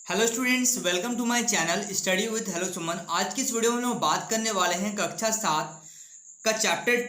Hello students, welcome to my channel study with hello Suman. आज की इस वीडियो में हम बात करने वाले हैं कक्षा 7 का चैप्टर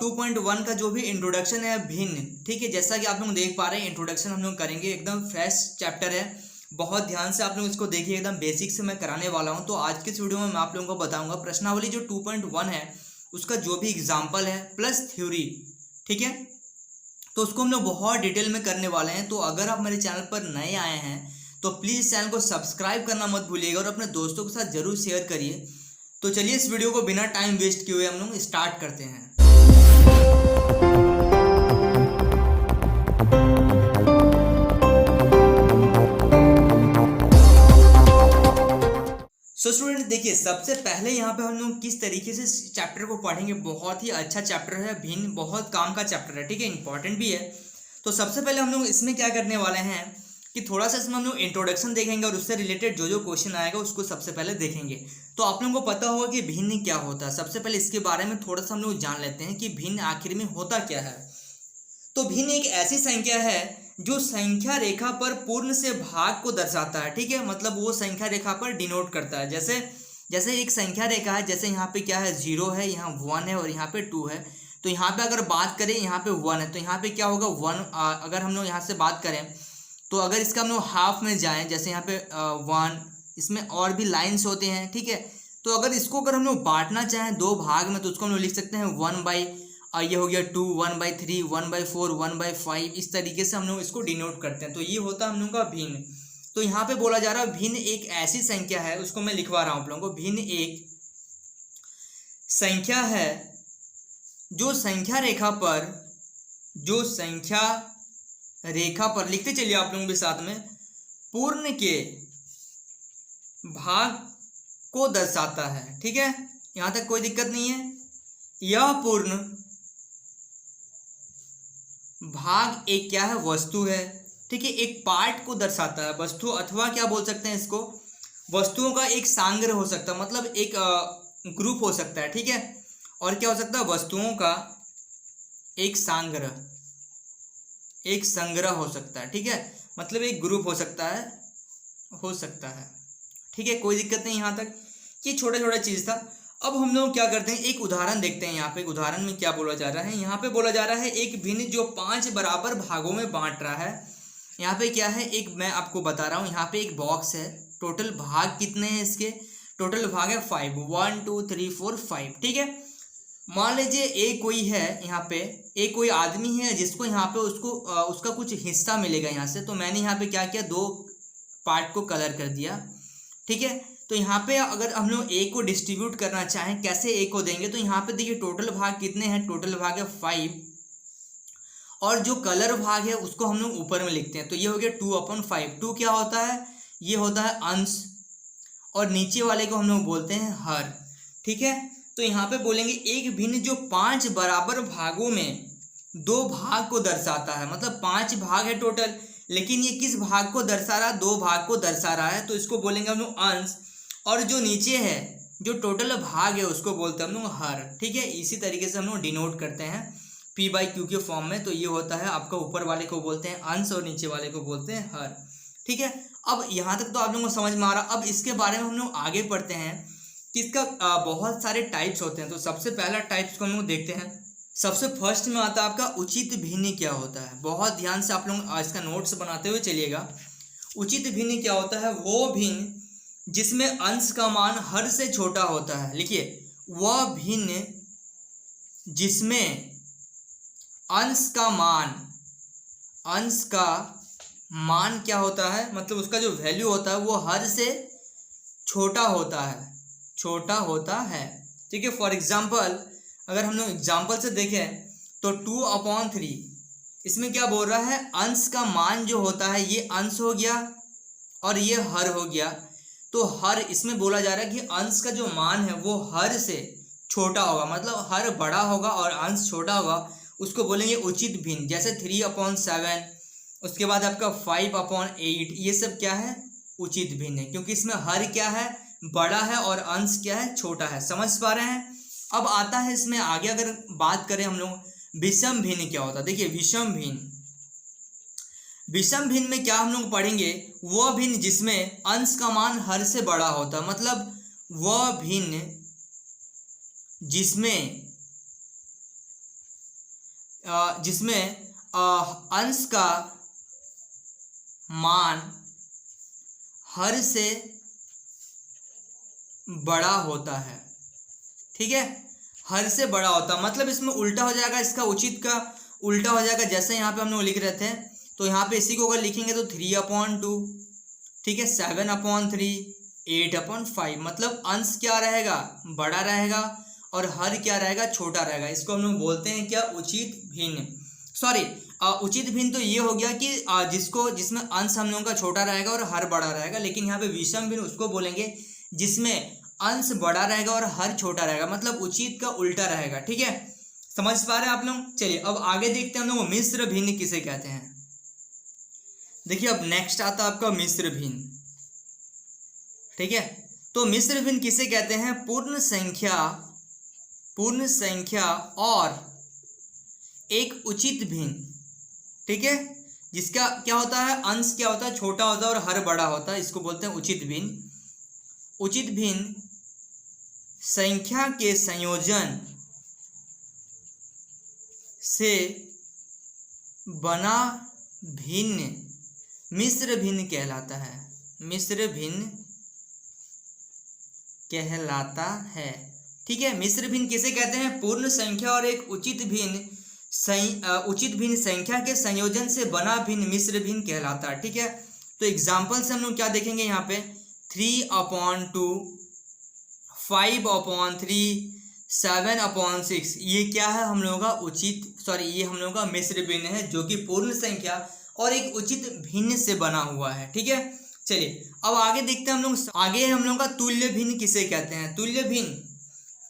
2.1 का जो भी इंट्रोडक्शन है भिन्न। ठीक है, जैसा कि आप लोग देख पा रहे हैं इंट्रोडक्शन हम लोग करेंगे, एकदम फ्रेश चैप्टर है। बहुत ध्यान से आप लोग इसको देखिए, एकदम बेसिक से मैं कराने वाला हूँ। तो आज की इस वीडियो में मैं आप लोगों को बताऊँगा प्रश्नावली जो 2.1 है उसका जो भी एग्जाम्पल है प्लस थ्योरी। ठीक है, तो उसको हम लोग बहुत डिटेल में करने वाले हैं। तो अगर आप मेरे चैनल पर नए आए हैं तो प्लीज़ चैनल को सब्सक्राइब करना मत भूलिएगा और अपने दोस्तों के साथ जरूर शेयर करिए। तो चलिए इस वीडियो को बिना टाइम वेस्ट किए हुए हम लोग स्टार्ट करते हैं। स्टूडेंट देखिए, सबसे पहले यहाँ पे हम लोग किस तरीके से चैप्टर को पढ़ेंगे। बहुत ही अच्छा चैप्टर है भिन्न, बहुत काम का चैप्टर है। ठीक है, इंपॉर्टेंट भी है। तो सबसे पहले हम लोग इसमें क्या करने वाले हैं कि थोड़ा सा इसमें हम लोग इंट्रोडक्शन देखेंगे और उससे रिलेटेड जो जो क्वेश्चन आएगा उसको सबसे पहले देखेंगे। तो आप लोगों को पता होगा कि भिन्न क्या होता है। सबसे पहले इसके बारे में थोड़ा सा हम लोग जान लेते हैं कि भिन्न आखिर में होता क्या है। तो भिन्न एक ऐसी संख्या है जो संख्या रेखा पर पूर्ण से भाग को दर्शाता है। ठीक है, मतलब वो संख्या रेखा पर डिनोट करता है। जैसे जैसे एक संख्या रेखा है, जैसे यहाँ पे क्या है, 0 है, यहाँ 1 है और यहाँ पे 2 है। तो यहाँ पे अगर बात करें, यहाँ पे 1 है तो यहाँ पे क्या होगा 1। अगर हम लोग यहाँ से बात करें तो अगर इसका हम लोग हाफ में जाएं, जैसे यहाँ पे 1, इसमें और भी लाइन्स होते हैं। ठीक है, तो अगर हम लोग बांटना चाहें दो भाग में तो उसको हम लोग लिख सकते हैं 1/, ये हो गया 2, 1/3, 1/4, 1/5। इस तरीके से हम लोग इसको डिनोट करते हैं। तो ये होता है हम लोग का भिन्न। तो यहाँ पे बोला जा रहा है भिन्न एक ऐसी संख्या है, उसको मैं लिखवा रहा हूँ आप लोगों को। भिन्न एक संख्या है जो संख्या रेखा पर लिखते चलिए आप लोगों के साथ में, पूर्ण के भाग को दर्शाता है। ठीक है, यहां तक कोई दिक्कत नहीं है। यह पूर्ण भाग एक क्या है, वस्तु है। ठीक है, एक पार्ट को दर्शाता है, वस्तु, अथवा क्या बोल सकते हैं इसको, वस्तुओं का एक संग्रह हो सकता है, मतलब एक ग्रुप हो सकता है। ठीक है, और क्या हो सकता है, वस्तुओं का एक संग्रह हो सकता है। ठीक है, मतलब एक ग्रुप हो सकता है। ठीक है, कोई दिक्कत नहीं यहाँ तक। ये छोटा छोटा चीज था। अब हम लोग क्या करते हैं, एक उदाहरण देखते हैं। यहाँ पे एक उदाहरण में क्या बोला जा रहा है, यहाँ पे बोला जा रहा है एक भिन्न जो 5 बराबर भागों में बांट रहा है। यहाँ पे क्या है, एक मैं आपको बता रहा हूँ, यहाँ पे एक बॉक्स है। टोटल भाग कितने हैं इसके, टोटल भाग है 5, 1 2 3 4 5। ठीक है, मान लीजिए एक कोई है, यहाँ पे एक कोई आदमी है जिसको यहाँ पे उसका कुछ हिस्सा मिलेगा यहाँ से। तो मैंने यहाँ पे क्या किया, दो पार्ट को कलर कर दिया। ठीक है, तो यहाँ पे अगर हम लोग ए को डिस्ट्रीब्यूट करना चाहें, कैसे ए को देंगे, तो यहाँ पे देखिए टोटल भाग कितने हैं, टोटल भाग है 5 और जो कलर भाग है उसको हम लोग ऊपर में लिखते हैं। तो ये हो गया 2/5। 2 क्या होता है, ये होता है अंश, और नीचे वाले को हम लोग बोलते हैं हर। ठीक है, तो यहाँ पे बोलेंगे एक भिन्न जो 5 बराबर भागों में 2 भाग को दर्शाता है। मतलब 5 भाग है टोटल, लेकिन ये किस भाग को दर्शा रहा है, 2 भाग को दर्शा रहा है। तो इसको बोलेंगे हम लोग अंश, और जो नीचे है जो टोटल भाग है उसको बोलते हैं हम लोग हर। ठीक है, इसी तरीके से हम लोग डिनोट करते हैं P/Q के फॉर्म में। तो ये होता है आपका, ऊपर वाले को बोलते हैं अंश और नीचे वाले को बोलते हैं हर। ठीक है, अब यहाँ तक तो आप लोगों को समझ में आ रहा। अब इसके बारे में हम लोग आगे पढ़ते हैं कि इसका बहुत सारे टाइप्स होते हैं। तो सबसे पहला टाइप्स को हम लोग देखते हैं। सबसे फर्स्ट में आता है आपका उचित भिन्न क्या होता है। बहुत ध्यान से आप लोग इसका नोट्स बनाते हुए चलिएगा। उचित भिन्न क्या होता है, वो भिन्न जिसमें अंश का मान हर से छोटा होता है। लिखिए, वह भिन्न जिसमें अंश का मान क्या होता है, मतलब उसका जो वैल्यू होता है वो हर से छोटा होता है। ठीक है, फॉर एग्जाम्पल अगर हम लोग एग्जाम्पल से देखें तो 2/3, इसमें क्या बोल रहा है, अंश का मान जो होता है ये अंश हो गया और ये हर हो गया। तो हर, इसमें बोला जा रहा है कि अंश का जो मान है वो हर से छोटा होगा, मतलब हर बड़ा होगा और अंश छोटा होगा, उसको बोलेंगे उचित भिन्न। जैसे 3/7, उसके बाद आपका 5/8, ये सब क्या है, उचित भिन्न है, क्योंकि इसमें हर क्या है, बड़ा है और अंश क्या है, छोटा है। समझ पा रहे हैं। अब आता है इसमें आगे, अगर बात करें हम लोग विषम भिन्न क्या होता है। देखिए विषम भिन्न विषम भिन्न में क्या हम लोग पढ़ेंगे, वह भिन्न जिसमें अंश का मान हर से बड़ा होता है, मतलब वह भिन्न जिसमें अंश का मान हर से बड़ा होता है। ठीक है, हर से बड़ा होता है, मतलब इसमें उल्टा हो जाएगा, इसका उचित का उल्टा हो जाएगा। जैसे यहाँ पे हम लोग लिख रहे थे, तो यहाँ पे इसी को अगर लिखेंगे तो 3/2, ठीक है, 7/3, 8/5, मतलब अंश क्या रहेगा, बड़ा रहेगा, और हर क्या रहेगा, छोटा रहेगा। इसको हम लोग बोलते हैं क्या, उचित भिन्न। सॉरी, उचित भिन्न तो ये हो गया कि जिसमें अंश हम लोगों का छोटा रहेगा और हर बड़ा रहेगा, लेकिन यहाँ पे विषम भिन्न उसको बोलेंगे जिसमें अंश बड़ा रहेगा और हर छोटा रहेगा, मतलब उचित का उल्टा रहेगा। ठीक है, समझ पा रहे हैं आप लोग। चलिए अब आगे देखते हैं हम लोग मिश्र भिन्न किसे कहते हैं। देखिए अब नेक्स्ट आता है आपका मिश्र भिन्न। ठीक है, तो मिश्र भिन्न किसे कहते हैं, पूर्ण संख्या और एक उचित भिन्न। ठीक है, जिसका क्या होता है, अंश क्या होता है, छोटा होता है और हर बड़ा होता है, इसको बोलते हैं उचित भिन्न। उचित भिन्न संख्या के संयोजन से बना भिन्न मिश्र भिन्न कहलाता है। मिश्र भिन्न कहलाता है। ठीक है, मिश्र भिन्न किसे कहते हैं, पूर्ण संख्या और एक उचित भिन्न संख्या के संयोजन से बना भिन्न मिश्र भिन्न कहलाता है। ठीक है, तो एग्जाम्पल से हम लोग क्या देखेंगे यहाँ पे, 3/2, 5/3, 7/6, ये क्या है हम लोगों का ये हम लोगों का मिश्र भिन्न है, जो कि पूर्ण संख्या और एक उचित भिन्न से बना हुआ है। ठीक है, चलिए अब आगे देखते हैं हम लोग। आगे हम लोगों का तुल्य भिन्न किसे कहते हैं। तुल्य भिन्न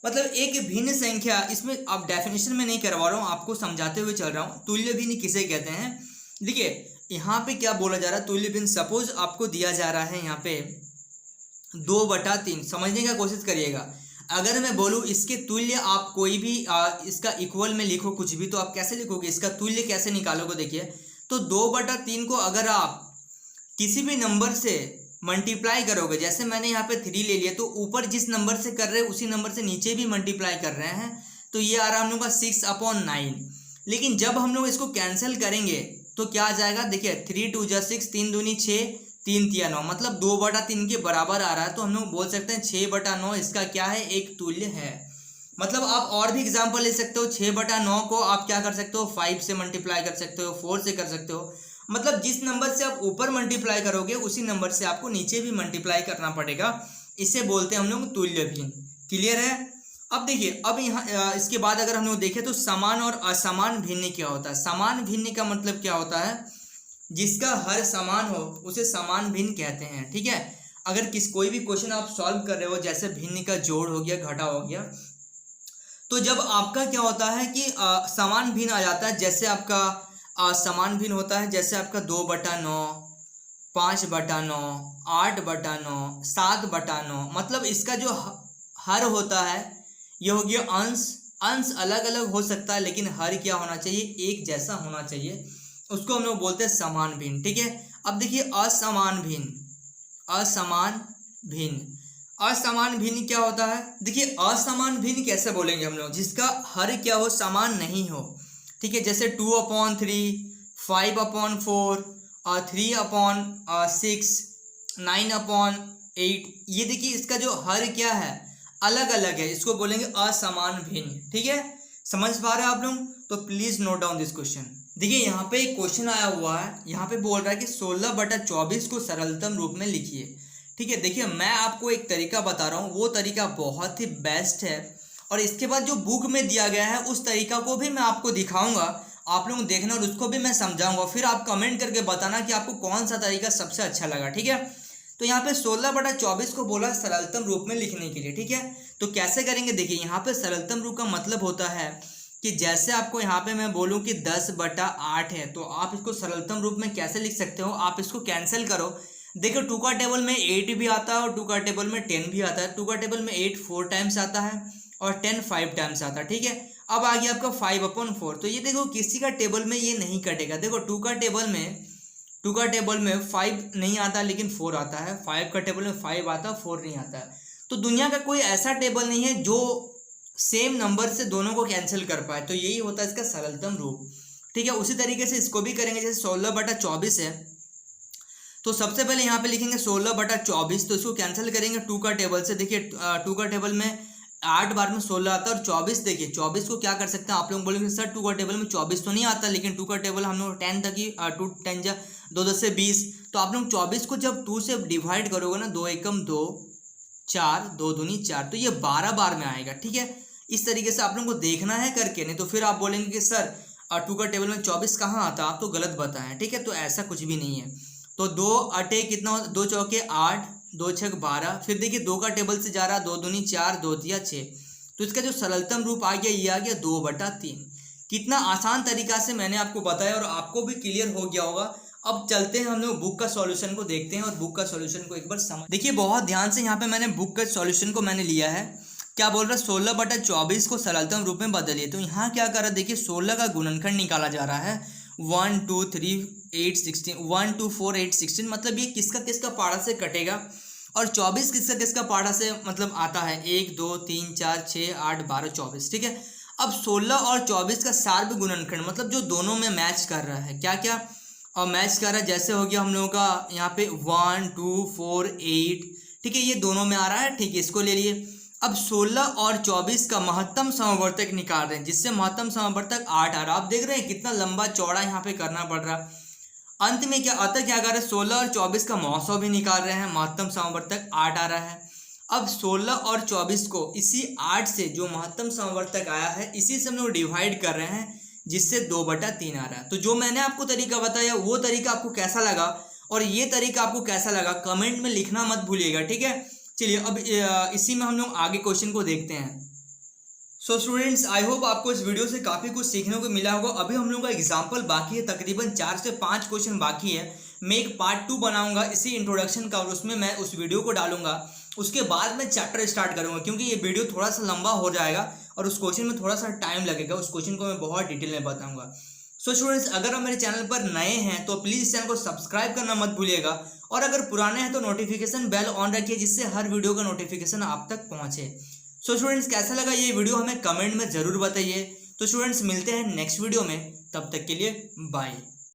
मतलब एक भिन्न संख्या, इसमें अब डेफिनेशन में नहीं करवा रहा हूँ, आपको समझाते हुए चल रहा हूँ। तुल्य भिन्न किसे कहते हैं, देखिए यहाँ पे क्या बोला जा रहा है, तुल्य भिन्न सपोज आपको दिया जा रहा है यहाँ पे 2/3, समझने का कोशिश करिएगा। अगर मैं बोलूँ इसके तुल्य आप कोई भी इसका इक्वल में लिखो कुछ भी, तो आप कैसे लिखोगे, इसका तुल्य कैसे निकालोगे। देखिए तो 2/3 को अगर आप किसी भी नंबर से मल्टीप्लाई करोगे, जैसे मैंने यहाँ पे 3 ले लिया, तो ऊपर जिस नंबर से कर रहे हैं उसी नंबर से नीचे भी मल्टीप्लाई कर रहे हैं, तो ये आ रहा हम लोग का 6/9। लेकिन जब हम लोग इसको कैंसिल करेंगे तो क्या आ जाएगा, देखिए 3 2 6, 3 दूनी 6, 3 3 9, मतलब 2/3 के बराबर आ रहा है। तो हम लोग बोल सकते हैं 6/9 इसका क्या है, एक तुल्य है। मतलब आप और भी एग्जाम्पल ले सकते हो, 6/9 को आप क्या कर सकते हो, 5 से मल्टीप्लाई कर सकते हो, 4 से कर सकते हो, मतलब जिस नंबर से आप ऊपर मल्टीप्लाई करोगे उसी नंबर से आपको नीचे भी मल्टीप्लाई करना पड़ेगा। इसे बोलते हैं हम लोग तुल्य भिन्न। क्लियर है। अब देखिए, अब यहाँ इसके बाद अगर हम लोग देखें तो समान और असमान भिन्न क्या होता है। समान भिन्न का मतलब क्या होता है, जिसका हर समान हो उसे समान भिन्न कहते हैं। ठीक है, अगर कोई भी क्वेश्चन आप सॉल्व कर रहे हो, जैसे भिन्न का जोड़ हो गया, घटा हो गया, तो जब आपका क्या होता है कि समान भिन्न आ जाता है, जैसे आपका समान भिन्न होता है, जैसे आपका 2/9, 5/9, 8/9, 7/9, मतलब इसका जो हर होता है ये हो गया अंश अलग अलग हो सकता है, लेकिन हर क्या होना चाहिए, एक जैसा होना चाहिए, उसको हम लोग बोलते हैं समान भिन्न। ठीक है, अब देखिए असमान भिन्न क्या होता है। देखिए असमान भिन्न कैसे बोलेंगे हम लोग, जिसका हर क्या हो, समान नहीं हो। ठीक है, जैसे 2/3, 5/4, 3/6, 9/8, ये देखिए इसका जो हर क्या है, अलग अलग है, इसको बोलेंगे असमान भिन्न। ठीक है, समझ पा रहे हैं आप लोग। तो please note down this question. देखिए यहाँ पे एक क्वेश्चन आया हुआ है, यहाँ पे बोल रहा है कि 16/24 को सरलतम रूप में लिखिए। ठीक है, देखिए मैं आपको एक तरीका बता रहा हूँ, वो तरीका बहुत ही बेस्ट है, और इसके बाद जो बुक में दिया गया है उस तरीका को भी मैं आपको दिखाऊंगा, आप लोग देखना, और उसको भी मैं समझाऊंगा, फिर आप कमेंट करके बताना कि आपको कौन सा तरीका सबसे अच्छा लगा। ठीक है, तो यहाँ पे 16/24 को बोला सरलतम रूप में लिखने के लिए। ठीक है, तो कैसे करेंगे, देखिए यहाँ पे सरलतम रूप का मतलब होता है कि जैसे आपको यहाँ पे मैं बोलूँ कि 10/8 है, तो आप इसको सरलतम रूप में कैसे लिख सकते हो, आप इसको कैंसिल करो। देखो 2 का टेबल में 8 भी आता है और 2 का टेबल में 10 भी आता है। 2 का टेबल में 8 4 टाइम्स आता है और 10 5 टाइम्स आता है। ठीक है, अब आ गया आपका 5/4, तो ये देखो किसी का टेबल में ये नहीं कटेगा। देखो 2 का टेबल में 2 का टेबल में 5 नहीं आता लेकिन 4 आता है, 5 का टेबल में 5 आता है, 4 नहीं आता है। तो दुनिया का कोई ऐसा टेबल नहीं है जो सेम नंबर से दोनों को कैंसिल कर पाए, तो यही होता है इसका सरलतम रूप। ठीक है, उसी तरीके से इसको भी करेंगे। जैसे 16/24 है, तो सबसे पहले यहाँ पे लिखेंगे 16/24, तो इसको कैंसिल करेंगे 2 का टेबल से। देखिए 2 का टेबल में 8 बार में 16 आता है, और 24 देखिए 24 को क्या कर सकते हैं, आप लोग बोलेंगे सर 2 का टेबल में 24 तो नहीं आता, लेकिन 2 का टेबल हम लोग 10 तक ही 2 10 जा 2 10 से 20, तो आप लोग 24 को जब 2 से डिवाइड करोगे ना, 2 एकम 2, 4 2 दूनी 4, तो ये 12 बार में आएगा। ठीक है, इस तरीके से आप लोगों को देखना है करके, नहीं तो फिर आप बोलेंगे कि सर 2 का टेबल में 24 कहाँ आता, आप तो गलत बताएं। ठीक है, तो ऐसा कुछ भी नहीं है। तो 2 8 कितना, 2 चौके 8, 2 छक 12, फिर देखिए 2 का टेबल से जा रहा, 2 दूनी 4, 2 तिया 6, तो इसका जो सरलतम रूप आ गया ये आ गया 2/3। कितना आसान तरीका से मैंने आपको बताया और आपको भी क्लियर हो गया होगा। अब चलते हैं हम लोग बुक का सॉल्यूशन को देखते हैं और बुक का सॉल्यूशन को एक बार समझ। देखिए बहुत ध्यान से यहाँ पे मैंने बुक का सॉल्यूशन को मैंने लिया है। क्या बोल रहा है, 16/24 को सरलतम रूप में बदलिए। तो यहाँ क्या कर रहा है, देखिए 16 का गुणनखंड निकाला जा रहा है, 1 2 3 8 16, 1 2 4 8 16, मतलब ये किसका किसका पाड़ा से कटेगा, और 24 किसका किसका पाड़ा से मतलब आता है, 1 2 3 4 6 8 12 24। ठीक है, अब 16 और 24 का सार्व गुणनखंड मतलब जो दोनों में मैच कर रहा है, क्या क्या और मैच कर रहा है, जैसे हो गया हम लोगों का यहाँ पे 1 2 4 8। ठीक है, ये दोनों में आ रहा है। ठीक है, इसको ले लिए। अब 16 और 24 का महत्तम समवर्तक निकाल रहे हैं, जिससे महत्तम समवर्तक 8 आ रहा है। आप देख रहे हैं कितना लंबा चौड़ा यहाँ पे करना पड़ रहा है। अंत में क्या आता, क्या कर रहे हैं, 16 और 24 का महोत्सव भी निकाल रहे हैं, महत्तम समवर्तक 8 आ रहा है। अब 16 और 24 को इसी 8 से जो महत्तम समवर्तक आया है, इसी से हम लोग डिवाइड कर रहे हैं, जिससे 2/3 आ रहा है। तो जो मैंने आपको तरीका बताया वो तरीका आपको कैसा लगा और ये तरीका आपको कैसा लगा, कमेंट में लिखना मत भूलिएगा। ठीक है, चलिए अब इसी में हम लोग आगे क्वेश्चन को देखते हैं। सो स्टूडेंट्स, आई होप आपको इस वीडियो से काफ़ी कुछ सीखने को मिला होगा। अभी हम लोग का एग्जाम्पल बाकी है, तकरीबन 4 से 5 क्वेश्चन बाकी है। मैं एक पार्ट 2 बनाऊंगा इसी इंट्रोडक्शन का, और उसमें मैं उस वीडियो को डालूंगा। उसके बाद मैं चैप्टर स्टार्ट करूंगा, क्योंकि ये वीडियो थोड़ा सा लंबा हो जाएगा और उस क्वेश्चन में थोड़ा सा टाइम लगेगा। उस क्वेश्चन को मैं बहुत डिटेल में बताऊंगा। सो स्टूडेंट्स, अगर आप मेरे चैनल पर नए हैं तो प्लीज़ चैनल को सब्सक्राइब करना मत भूलिएगा, और अगर पुराने हैं तो नोटिफिकेशन बेल ऑन रखिए, जिससे हर वीडियो का नोटिफिकेशन आप तक पहुंचे। सो स्टूडेंट्स, कैसा लगा ये वीडियो हमें कमेंट में ज़रूर बताइए। तो स्टूडेंट्स, मिलते हैं नेक्स्ट वीडियो में, तब तक के लिए बाय।